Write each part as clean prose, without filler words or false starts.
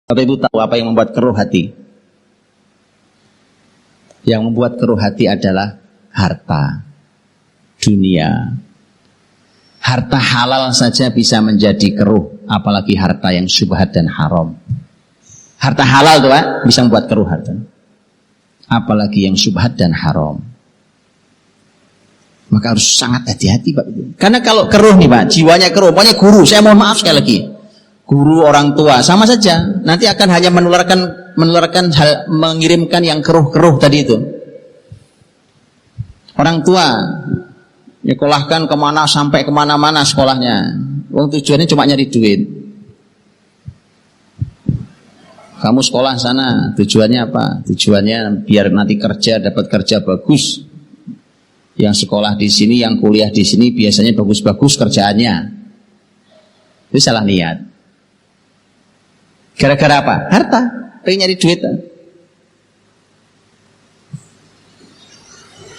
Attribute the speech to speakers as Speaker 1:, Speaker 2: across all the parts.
Speaker 1: Bapak Ibu tahu apa yang membuat keruh hati? Yang membuat keruh hati adalah harta, dunia. Harta halal saja bisa menjadi keruh, apalagi harta yang syubhat dan haram. Harta halal tuh Pak, bisa membuat keruh harta. Apalagi yang syubhat dan haram. Maka harus sangat hati-hati Pak. Karena kalau keruh nih Pak, jiwanya keruh, pokoknya guru, saya mohon maaf sekali lagi. Guru, orang tua, sama saja. Nanti akan hanya menularkan hal, mengirimkan yang keruh-keruh tadi itu. Orang tua nyekolahkan kemana sampai kemana-mana sekolahnya. Tujuannya cuma nyari duit. Kamu sekolah sana, tujuannya apa? Tujuannya biar nanti kerja, dapat kerja bagus. Yang sekolah di sini, yang kuliah di sini biasanya bagus-bagus kerjaannya. Itu salah niat. Gara-gara apa? Harta, pengen nyari duit.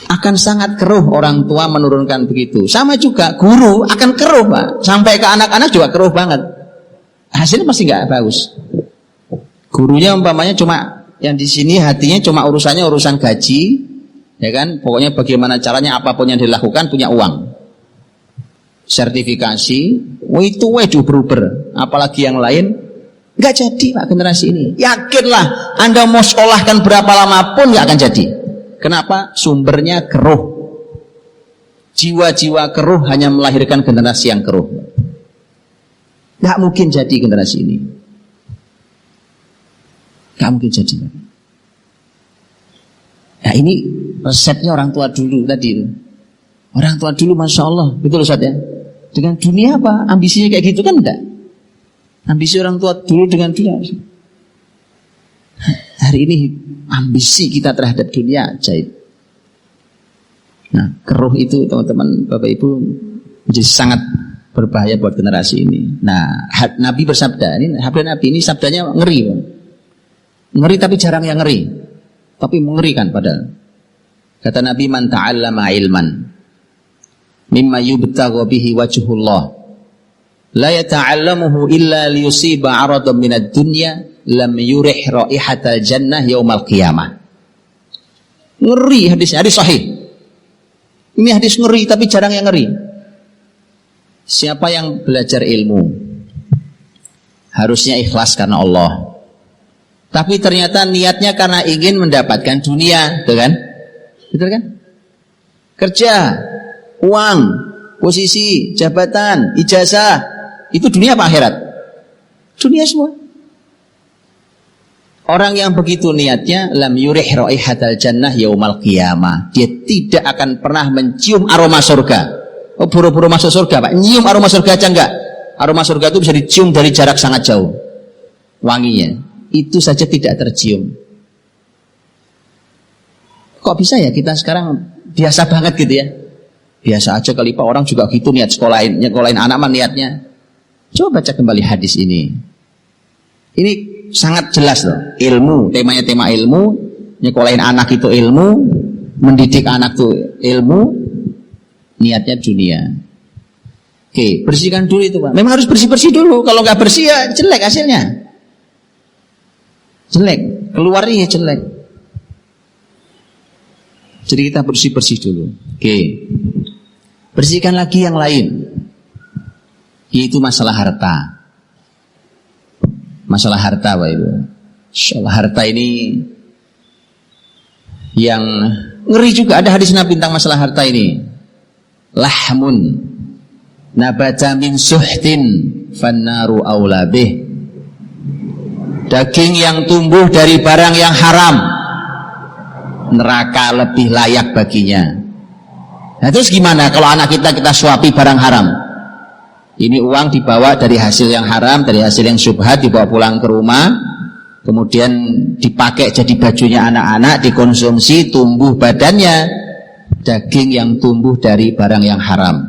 Speaker 1: Akan sangat keruh orang tua menurunkan begitu. Sama juga guru akan keruh Pak. Sampai ke anak-anak juga keruh banget. Hasilnya pasti nggak bagus. Gurunya umpamanya cuma yang di sini hatinya cuma urusan gaji, ya kan? Pokoknya bagaimana caranya apapun yang dilakukan punya uang. Sertifikasi, itu diuber-uber. Apalagi yang lain. Nggak jadi Pak generasi ini. Yakinlah Anda mau sekolahkan berapa lama pun nggak akan jadi. Kenapa? Sumbernya keruh. Jiwa-jiwa keruh hanya melahirkan generasi yang keruh. Nggak mungkin jadi generasi ini. Nggak mungkin jadi. Nah ini resepnya orang tua dulu tadi. Orang tua dulu Masya Allah. Betul Ustaz ya. Dengan dunia apa? Ambisinya kayak gitu kan enggak? Ambisi orang tua dulu dengan dunia. Hari ini ambisi kita terhadap dunia ajaib. Nah, keruh itu teman-teman, Bapak Ibu menjadi sangat berbahaya buat generasi ini. Nah, Nabi bersabda, ini sabda Nabi ini sabdanya ngeri. Ngeri tapi jarang yang ngeri. Tapi mengerikan padahal. Kata Nabi, "Man ta'allama ilman mimma yubtagha bihi wajhullah la yata'allamuhu illa liyusiba 'aradan minad dunya lam yurih raihatal jannah yaumal qiyamah." Ngeri hadis sahih. Ini hadis ngeri tapi jarang yang ngeri. Siapa yang belajar ilmu harusnya ikhlas karena Allah. Tapi ternyata niatnya karena ingin mendapatkan dunia, betul kan? Betul kan? Kerja, uang, posisi, jabatan, ijazah, itu dunia apa akhirat? Dunia semua. Orang yang begitu niatnya lam yurih raihatal jannah yaumal qiyamah. Dia tidak akan pernah mencium aroma surga. Oh, buru-buru masuk surga, Pak. Nyium aroma surga aja enggak. Aroma surga itu bisa dicium dari jarak sangat jauh. Wanginya. Itu saja tidak tercium. Kok bisa ya kita sekarang biasa banget gitu ya? Biasa aja kali Pak, orang juga gitu niat sekolahin anak mah niatnya. Coba baca kembali hadis ini. Ini sangat jelas loh. Ilmu, temanya tema ilmu, nyekolahin anak itu ilmu, mendidik anak itu ilmu, niatnya dunia. Oke, bersihkan dulu itu Pak. Memang harus bersih-bersih dulu. Kalau nggak bersih ya jelek hasilnya. Jelek, keluarnya jelek. Jadi kita bersih-bersih dulu. Oke. Bersihkan lagi yang lain. Yaitu masalah harta. Masalah harta Pak Ibu. Insyaallah harta ini yang ngeri juga. Ada hadis Nabi tentang masalah harta ini. Lahmun nabata min suhtin fannaru aula bih. Daging yang tumbuh dari barang yang haram, neraka lebih layak baginya. Nah terus gimana kalau anak kita suapi barang haram? Ini uang dibawa dari hasil yang haram, dari hasil yang syubhat, dibawa pulang ke rumah, kemudian dipakai jadi bajunya anak-anak, dikonsumsi, tumbuh badannya. Daging yang tumbuh dari barang yang haram.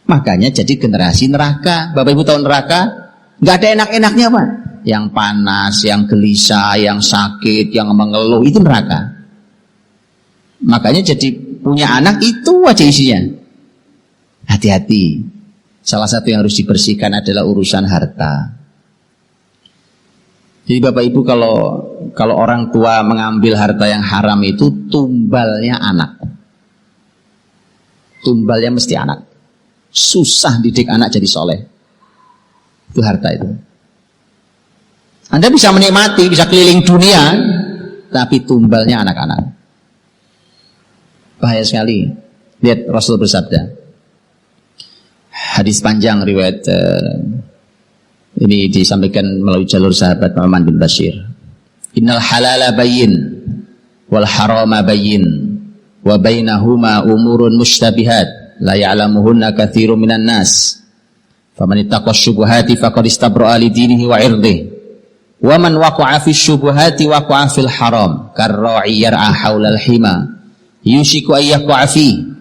Speaker 1: Makanya jadi generasi neraka. Bapak Ibu tahu neraka? Gak ada enak-enaknya Pak. Yang panas, yang gelisah, yang sakit, yang mengeluh, itu neraka. Makanya jadi punya anak itu aja isinya. Hati-hati. Salah satu yang harus dibersihkan adalah urusan harta. Jadi Bapak Ibu, kalau orang tua mengambil harta yang haram itu tumbalnya anak. Tumbalnya mesti anak. Susah didik anak jadi soleh. Itu harta itu. Anda bisa menikmati, bisa keliling dunia, tapi tumbalnya anak-anak. Bahaya sekali. Lihat Rasul bersabda. Hadis panjang riwayat ini disampaikan melalui jalur sahabat Muhammad bin Bashir. Innal halala bayyin wal harama bayyin wa bainahuma umurun mushtabihat la ya'lamuhunna katsirun minan nas. Faman ittaqa syubhati faqad istabra'a li dinihi wa 'irdihi. Wa man waqa'a fi syubhati waqa'a fil haram karra'i yar'a haulal hima yushiku ayyaqa'a fi.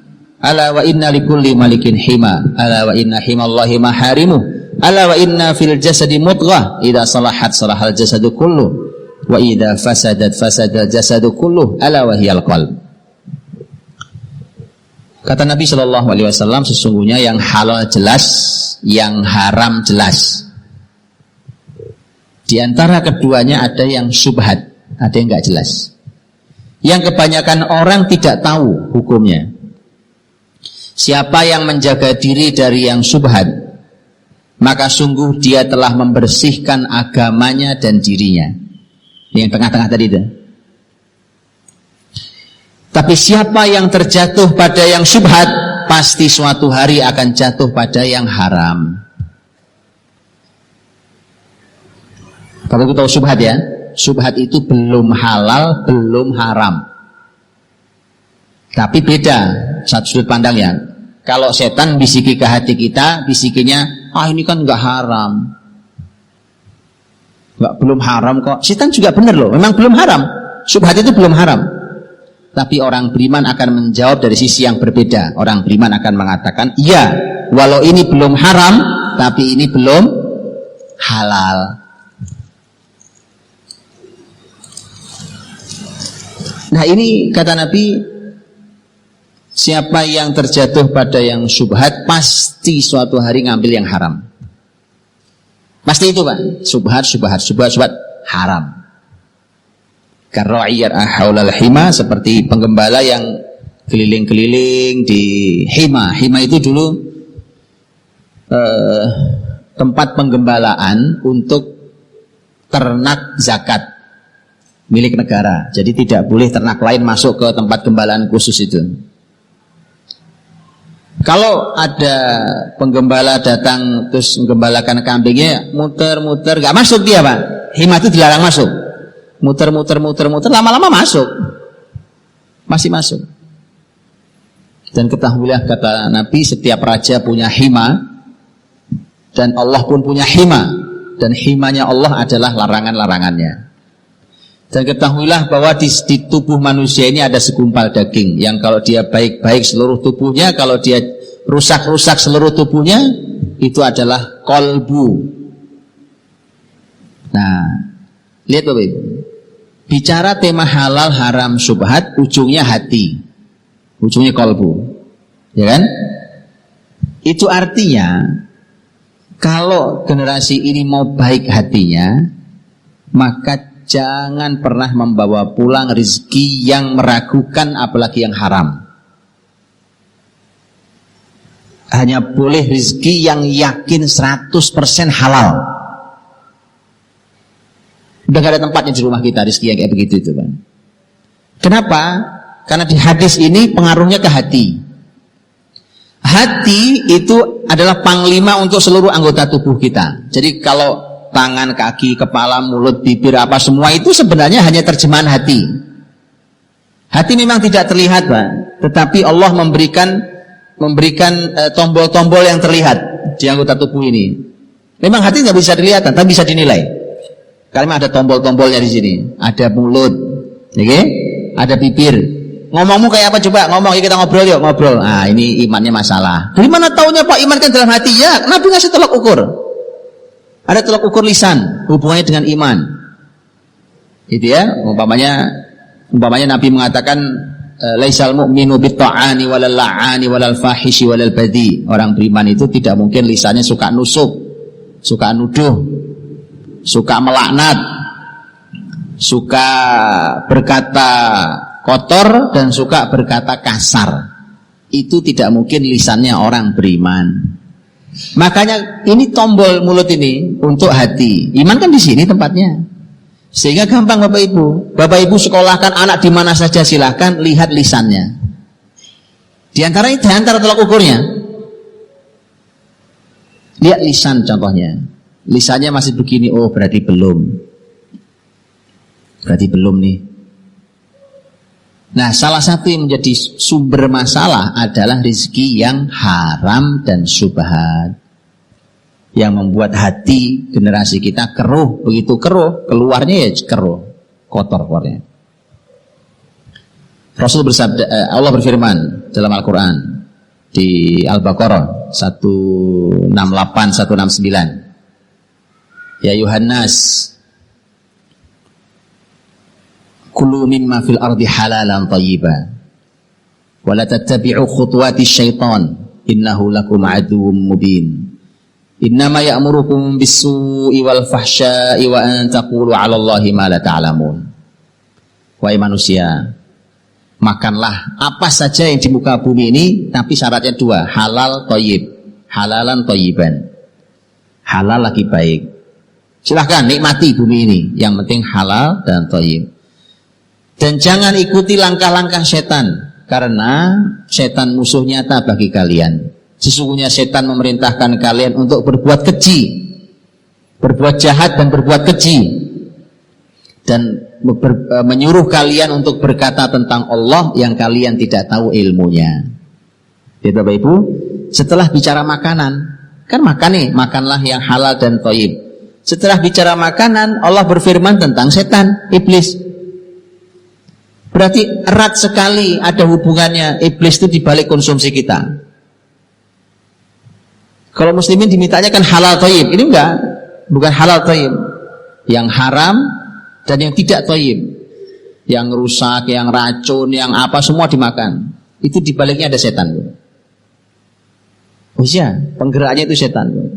Speaker 1: Ala wa inna likulli malikin hima. Ala wa inna himallahi maharimuh. Ala wa inna fil jasadi mudghah idza salahat salahal jasadu kullu wa idza fasadat fasadal jasadu kullu ala wa hiyal qalb. Kata Nabi sallallahu alaihi wasallam, sesungguhnya yang halal jelas, yang haram jelas. Di antara keduanya ada yang syubhat, ada yang enggak jelas. Yang kebanyakan orang tidak tahu hukumnya. Siapa yang menjaga diri dari yang syubhat, maka sungguh dia telah membersihkan agamanya dan dirinya. Yang tengah-tengah tadi itu. Tapi siapa yang terjatuh pada yang syubhat, pasti suatu hari akan jatuh pada yang haram. Kalau kita tahu syubhat ya, syubhat itu belum halal, belum haram. Tapi beda satu sudut pandangnya. Kalau setan bisiki ke hati kita, bisikinya, ini kan enggak haram. Enggak, belum haram kok. Setan juga benar loh, memang belum haram. Syubhat itu belum haram. Tapi orang beriman akan menjawab dari sisi yang berbeda. Orang beriman akan mengatakan, iya, walau ini belum haram, tapi ini belum halal. Nah ini kata Nabi, siapa yang terjatuh pada yang syubhat pasti suatu hari ngambil yang haram. Pasti itu Pak, syubhat haram. Karra'iyar haulal hima, seperti penggembala yang keliling-keliling di hima. Hima itu dulu tempat penggembalaan untuk ternak zakat milik negara. Jadi tidak boleh ternak lain masuk ke tempat gembalaan khusus itu. Kalau ada penggembala datang terus menggembalakan kambingnya, muter-muter, gak masuk dia Pak. Hima itu dilarang masuk. Muter-muter, lama-lama masuk. Masih masuk. Dan ketahuilah kata Nabi, setiap raja punya hima, dan Allah pun punya hima, dan himanya Allah adalah larangan-larangannya. Dan ketahuilah bahwa di tubuh manusia ini ada segumpal daging yang kalau dia baik-baik seluruh tubuhnya, kalau dia rusak-rusak seluruh tubuhnya, itu adalah kolbu. Nah, lihat Bapak Ibu, bicara tema halal haram syubhat, ujungnya hati, ujungnya kolbu, ya kan? Itu artinya kalau generasi ini mau baik hatinya, maka jangan pernah membawa pulang rezeki yang meragukan, apalagi yang haram. Hanya boleh rezeki yang yakin 100% halal. Udah gak ada tempatnya di rumah kita rezeki yang kayak begitu itu Pak. Kenapa? Karena di hadis ini pengaruhnya ke hati. Hati itu adalah panglima untuk seluruh anggota tubuh kita. Jadi kalau tangan, kaki, kepala, mulut, bibir, apa semua itu sebenarnya hanya terjemahan hati. Hati memang tidak terlihat Pak, tetapi Allah memberikan tombol-tombol yang terlihat di anggota tubuh ini. Memang hati nggak bisa dilihat, tapi bisa dinilai. Karena ada tombol-tombolnya di sini. Ada mulut, okay? Ada bibir. Ngomongmu kayak apa coba? Ngomong, kita ngobrol yuk, ngobrol. Ah, ini imannya masalah. Dari mana taunya Pak iman kan dalam hati? Ya, Nabi ngasih tolak ukur. Ada tolak ukur lisan, hubungannya dengan iman. Itu ya, umpamanya Nabi mengatakan laisal mu'minu bitta'ani walal la'ani walal fahishi walal badi. Orang beriman itu tidak mungkin lisannya suka nusuk, suka nuduh, suka melaknat, suka berkata kotor dan suka berkata kasar. Itu tidak mungkin lisannya orang beriman. Makanya ini tombol mulut ini untuk hati. Iman kan di sini tempatnya. Sehingga gampang Bapak Ibu. Bapak Ibu sekolahkan anak di mana saja silahkan lihat lisannya. Di antara tolak ukurnya. Lihat lisan contohnya. Lisannya masih begini, oh berarti belum. Berarti belum nih. Nah, salah satu yang menjadi sumber masalah adalah rezeki yang haram dan syubhat. Yang membuat hati generasi kita keruh. Begitu keruh, keluarnya ya keruh, kotor keluarnya. Rasul bersabda, Allah berfirman dalam Al-Quran di Al-Baqarah 168, 169. Ya Yuhannas, kulu mimma fil ardi halalan tayyiba wa la tattabi'u khutuwati syaitan innahu lakum aduwwum mubin. Innama ya'murukum bis-su'i wal fahsya'i wa an taqulu 'ala Allahi ma la ta'lamun. Wahai manusia, makanlah apa saja yang di muka bumi ini, tapi syaratnya dua, halal thayyib, halalan thayyiban. Halal lagi baik. Silahkan nikmati bumi ini, yang penting halal dan thayyib. Dan jangan ikuti langkah-langkah setan, karena setan musuh nyata bagi kalian. Sesungguhnya setan memerintahkan kalian untuk berbuat keji, berbuat jahat dan berbuat keji, dan menyuruh kalian untuk berkata tentang Allah yang kalian tidak tahu ilmunya. Ya Bapak Ibu, setelah bicara makanan, kan makan nih, makanlah yang halal dan thayyib. Setelah bicara makanan, Allah berfirman tentang setan, iblis. Berarti erat sekali ada hubungannya iblis itu dibalik konsumsi kita. Kalau muslimin dimintanya kan halal thayyib, ini enggak, bukan halal thayyib. Yang haram dan yang tidak thayyib, yang rusak, yang racun, yang apa semua dimakan. Itu dibaliknya ada setan. Oh iya, penggeraknya itu setan.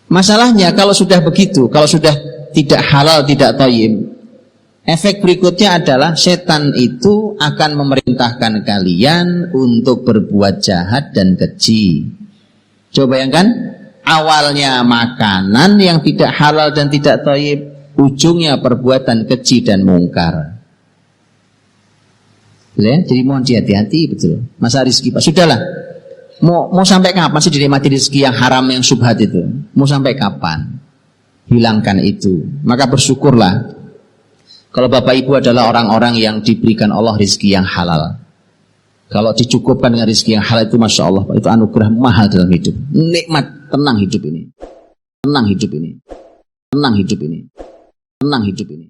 Speaker 1: Masalahnya kalau sudah begitu, kalau sudah tidak halal, tidak thayyib, efek berikutnya adalah setan itu akan memerintahkan kalian untuk berbuat jahat dan keji. Coba bayangkan, awalnya makanan yang tidak halal dan tidak thayyib, ujungnya perbuatan keji dan mungkar. Ya, jadi mohon hati-hati betul. Masa rezeki Pak, sudahlah. Mau sampai kapan sih dinikmati rezeki yang haram, yang syubhat itu? Mau sampai kapan? Hilangkan itu. Maka bersyukurlah kalau Bapak Ibu adalah orang-orang yang diberikan Allah rezeki yang halal. Kalau dicukupkan dengan rezeki yang halal itu, Masya Allah, itu anugerah mahal dalam hidup. Nikmat, tenang hidup ini. Tenang hidup ini. Tenang hidup ini. Tenang hidup ini.